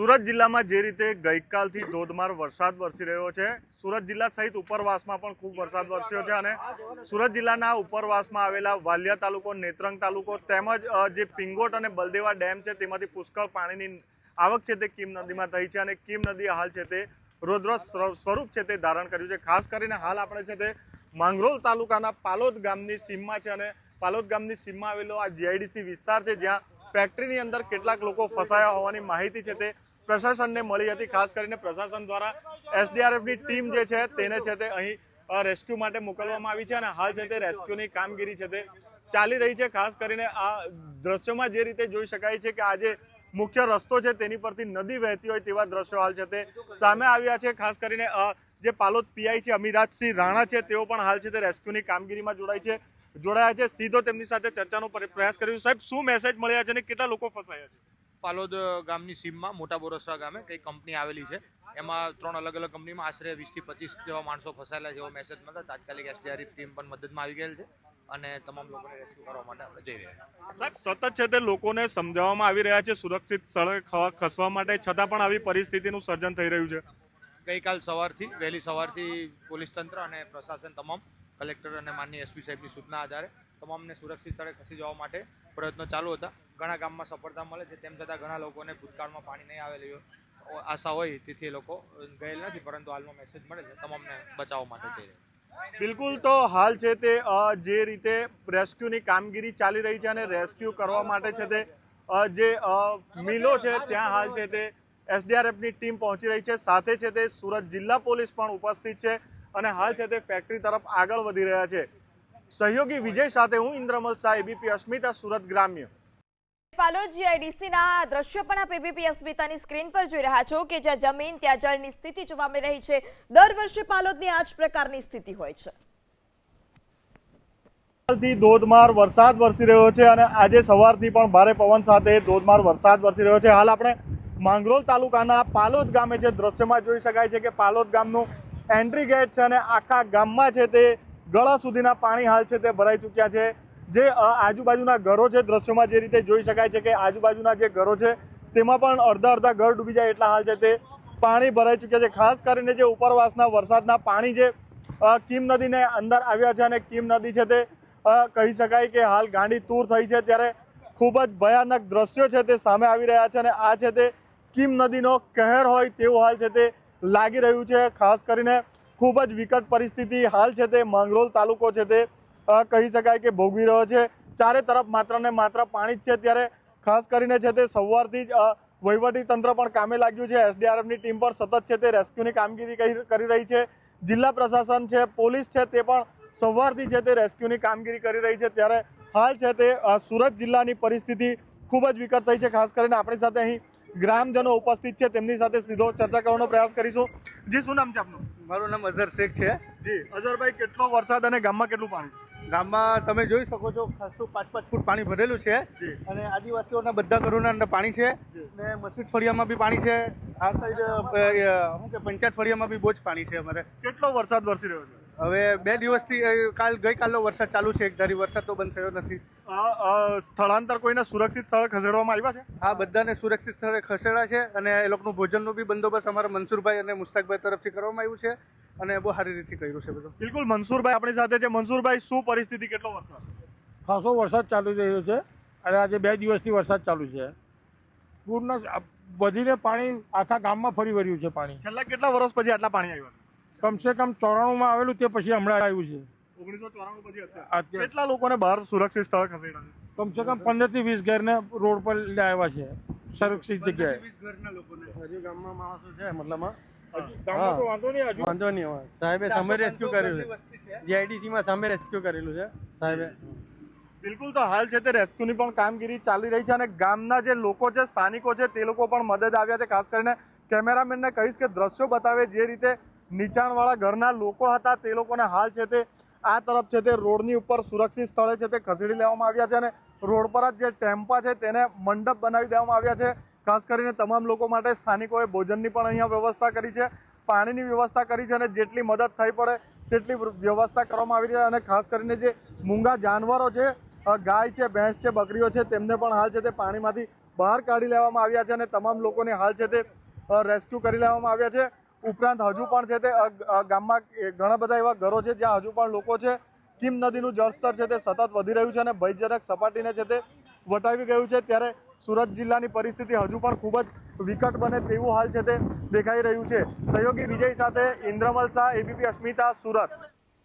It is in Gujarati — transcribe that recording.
સુરત જિલ્લામાં જે રીતે ગઈકાલથી ધોધમાર વરસાદ વરસી રહ્યો છે, સુરત જિલ્લા સહિત ઉપરવાસમાં પણ ખૂબ વરસાદ વરસ્યો છે અને સુરત જિલ્લાના ઉપરવાસમાં આવેલા વાલિયા તાલુકો, નેત્રંગ તાલુકો તેમજ જે પિંગોટ અને બલદેવા ડેમ છે તેમાંથી પુષ્કળ પાણીની આવક છે તે કીમ નદીમાં થઈ છે અને કીમ નદી હાલ છે તે રૌદ્ર સ્વરૂપ છે તે ધારણ કર્યું છે। ખાસ કરીને હાલ આપણે છે તે માંગરોળ તાલુકાના પાલોદ ગામની સીમમાં છે અને પાલોદ ગામની સીમમાં આવેલો આ જીઆઈડીસી વિસ્તાર છે, જ્યાં ફેક્ટરીની અંદર કેટલાક લોકો ફસાયા હોવાની માહિતી છે તે પ્રશાસનને મળી હતી। ખાસ કરીને પ્રશાસન દ્વારા એસડીઆરએફની ટીમ જે છે તેને છે તે અહીં રેસ્ક્યુ માટે મોકલવામાં આવી છે અને હાલ છે તે રેસ્ક્યુની કામગીરી છે તે ચાલી રહી છે। ખાસ કરીને આ દ્રશ્યોમાં જે રીતે જોઈ શકાય છે કે આજે મુખ્ય રસ્તો છે તેની પરથી નદી વહેતી હોય તેવા દ્રશ્યો હાલ છે તે સામે આવ્યા છે। ખાસ કરીને જે પાલોદ પીઆઈ છે અમિરાજસિંહ રાણા છે તેઓ પણ હાલ છે તે રેસ્ક્યુની કામગીરીમાં જોડાયા છે। સીધો તેમની સાથે ચર્ચાનો પ્રયાસ કર્યો। સાહેબ, શું મેસેજ મળ્યા છે અને કેટલા લોકો ફસાયા છે? પાલોદ ગામની સીમમાં મોટા બોરસરા ગામે કઈ કંપની આવેલી છે, એમાં 3 અલગ અલગ કંપનીમાં આશરે 20 થી 25 જેવા માણસો ફસાયેલા જેવો મેસેજ મળતા તાત્કાલિક એસડીઆરએફ ટીમ પણ મદદમાં આવી ગયેલ છે અને તમામ લોકોને રેસ્ક્યુ કરવા માટે આપણે જઈ રહ્યા છીએ। સાહેબ, સતત છે તે લોકોને સમજાવવામાં આવી રહ્યા છે સુરક્ષિત સ્થળે ખસવા માટે, છતાં પણ આવી પરિસ્થિતિનું સર્જન થઈ રહ્યું છે। ગઈકાલ સવારથી વહેલી સવારથી પોલીસ તંત્ર અને પ્રશાસન તમામ કલેક્ટર અને માનનીય એસપી સાહેબની સૂચના આધારે તમામને સુરક્ષિત સ્થળે ખસી જવા માટે પ્રયત્નો ચાલુ હતા। ઘણા ગામમાં સફળતા મળે છે, તેમ છતાં ઘણા લોકોને ભૂતકાળમાં પાણી નહીં આવેલી આશા હોય તેથી એ લોકો ગયેલ નથી, પરંતુ હાલનો મેસેજ મળે છે તમામને બચાવવા માટે જઈ રહ્યા। બિલકુલ, તો હાલ છે તે જે રીતે રેસ્ક્યુની કામગીરી ચાલી રહી છે અને રેસ્ક્યુ કરવા માટે છે તે જે મિલો છે ત્યાં હાલ છે તે એસડીઆરએફની ટીમ પહોંચી રહી છે, સાથે છે તે સુરત જિલ્લા પોલીસ પણ ઉપસ્થિત છે અને હાલ છે તે ફેક્ટરી તરફ આગળ વધી રહ્યા છે। સહયોગી વિજય સાથે હું ઇન્દ્રમલ શાહ, એબીપી અસ્મિતા, સુરત ગ્રામ્ય। પાલોદ જીઆઈડીસીના દ્રશ્યો પણ આપ એબીપી અસ્મિતાની સ્ક્રીન પર જોઈ રહ્યા છો કે જ્યાં જમીન ત્યાં જળની સ્થિતિ જોવા મળી રહી છે। દર વર્ષે પાલોદની આ જ પ્રકારની સ્થિતિ હોય છે। ધોધમાર વરસાદ વરસી રહ્યો છે અને આજે સવારથી પણ ભારે પવન સાથે ધોધમાર વરસાદ વરસી રહ્યો છે। હાલ આપણે માંગરોળ તાલુકાના પાલોદ ગામે જે દ્રશ્યમાં જોઈ શકાય છે કે પાલોદ ગામનું એન્ટ્રી ગેટ છે અને આખા ગામમાં છે તે ગળા સુધીના પાણી હાલ છે તે ભરાઈ ચૂક્યા છે। જે આજુબાજુના ઘરો છે, દ્રશ્યોમાં જે રીતે જોઈ શકાય છે કે આજુબાજુના જે ઘરો છે તેમાં પણ અડધા ઘર ડૂબી જાય એટલા હાલ છે તે પાણી ભરાઈ ચૂક્યા છે। ખાસ કરીને જે ઉપરવાસના વરસાદના પાણી જે કીમ નદીને અંદર આવ્યા છે અને કીમ નદી છે તે કહી શકાય કે હાલ ગાંડી તૂર થઈ છે, ત્યારે ખૂબ જ ભયાનક દ્રશ્યો છે તે સામે આવી રહ્યા છે અને આ છે તે કીમ નદીનો કહેર હોય તેવું હાલ છે તે લાગી રહ્યું છે। ખાસ કરીને ખૂબ જ વિકટ પરિસ્થિતિ હાલ છે તે માંગરોળ તાલુકો છે તે કહી શકાય કે ભોગવી રહ્યો છે। ચારે તરફ માત્ર ને માત્ર પાણી જ છે, ત્યારે ખાસ કરીને છે તે સવારથી જ વહીવટી તંત્ર પણ કામે લાગ્યું છે। એસડીઆરએફની ટીમ પણ સતત છે તે રેસ્ક્યુની કામગીરી કરી રહી છે। જિલ્લા પ્રશાસન છે, પોલીસ છે, તે પણ સવારથી છે તે રેસ્ક્યુની કામગીરી કરી રહી છે, ત્યારે હાલ છે તે સુરત જિલ્લાની પરિસ્થિતિ ખૂબ જ વિકટ થઈ છે। ખાસ કરીને આપણી સાથે અહીં ગ્રામજનો ઉપસ્થિત છે, તેમની સાથે સીધો ચર્ચા કરવાનો પ્રયાસ કરીશું। જી, શું નામ છે આપનું? મારું નામ અઝર શેખ છે। જી અઝરભાઈ, કેટલો વરસાદ અને ગામમાં કેટલું પાણી? ગામમાં તમે જોઈ શકો છો ખાસું 5-5 ફૂટ પાણી ભરેલું છે અને આદિવાસીઓના બધા ઘરોના અંદર પાણી છે ને મસ્જિદ ફળિયામાં બી પાણી છે। આ સાઈડ શું કે પંચાયત ફળિયામાં બી બહુ જ પાણી છે અમારે। કેટલો વરસાદ વરસી રહ્યો છે? હવે 2 દિવસથી ગઈકાલનો વરસાદ ચાલુ છે, એક ધારી વરસાદ તો બંધ થયો નથી। સ્થળાંતર કોઈને સુરક્ષિત સ્થળે ખસેડવામાં આવ્યા છે? આ બધાને સુરક્ષિત સ્થળે ખસેડા છે અને એ લોકોનું ભોજનનું બી બંદોબસ્ત અમારા મનસુરભાઈ અને મુસ્તાકભાઈ તરફથી કરવામાં આવ્યું છે અને બહુ સારી રીતે કર્યું છે બધું। બિલકુલ, મનસુરભાઈ આપણી સાથે છે। મનસુરભાઈ, શું પરિસ્થિતિ, કેટલો વરસાદ? ખાસો વરસાદ ચાલુ રહ્યો છે અને આજે 2 દિવસથી વરસાદ ચાલુ છે। પૂરના વધીને પાણી આખા ગામમાં ફરી વળ્યું છે પાણી। છેલ્લા કેટલા વર્ષ પછી આટલા પાણી આવ્યા? કમસે કમ 94માં આવેલું, તે પછી હમણાં આવ્યું છે। 1994 પછી અત્યારે કેટલા લોકોને બહાર સુરક્ષિત સ્થળે ખસેડ્યા છે? કમસે કમ 15 થી 20 ઘરને રોડ પર લઈ આવ્યા છે સુરક્ષિત જગ્યાએ। 20 ઘરના લોકોને હજી ગામમાં માણસો છે, મતલબમાં ગામમાં તો વાંધો નહીં હવે સાહેબે સામે રેસ્ક્યુ કરેલું છે। જીઆઈડીસીમાં સામે રેસ્ક્યુ કરેલું છે સાહેબે। બિલકુલ, તો હાલ છે તે રેસ્ક્યુની પણ કામગીરી ચાલી રહી છે અને ગામના જે લોકો છે, સ્થાનિકો છે, તે લોકો પણ મદદ આવ્યા છે। ખાસ કરીને કેમેરામેનને કહીશ કે દ્રશ્યો બતાવે જે રીતે નીચાણવાળા ઘરના લોકો હતા તે લોકોને હાલ છે તે આ તરફ છે તે રોડની ઉપર સુરક્ષિત સ્થળે છે તે ખસેડી લેવામાં આવ્યા છે અને રોડ પર જ જે ટેમ્પા છે તેને મંડપ બનાવી દેવામાં આવ્યા છે। ખાસ કરીને તમામ લોકો માટે સ્થાનિકોએ ભોજનની પણ અહીંયા વ્યવસ્થા કરી છે, પાણીની વ્યવસ્થા કરી છે અને જેટલી મદદ થઈ પડે તેટલી વ્યવસ્થા કરવામાં આવી છે। અને ખાસ કરીને જે મૂંગા જાનવરો છે, ગાય છે, ભેંસ છે, બકરીઓ છે, તેમને પણ હાલ છે તે પાણીમાંથી બહાર કાઢી લેવામાં આવ્યા છે અને તમામ લોકોને હાલ છે તે રેસ્ક્યુ કરી લેવામાં આવ્યા છે. ઉપરાંત હજુ પણ છે તે ગામમાં ઘણા બધા એવા ઘરો છે જ્યાં હજુ પણ લોકો છે. કીમ નદીનું જળસ્તર છે તે સતત વધી રહ્યું છે અને ભયજનક સપાટીને છે તે વટાવી ગયું છે. ત્યારે સુરત જિલ્લાની પરિસ્થિતિ હજુ પણ ખૂબ જ વિકટ બને તેવું હાલ છે તે દેખાઈ રહ્યું છે. સહયોગી વિજય સાથે ઇન્દ્રમલ શાહ, ABP અસ્મિતા, સુરત.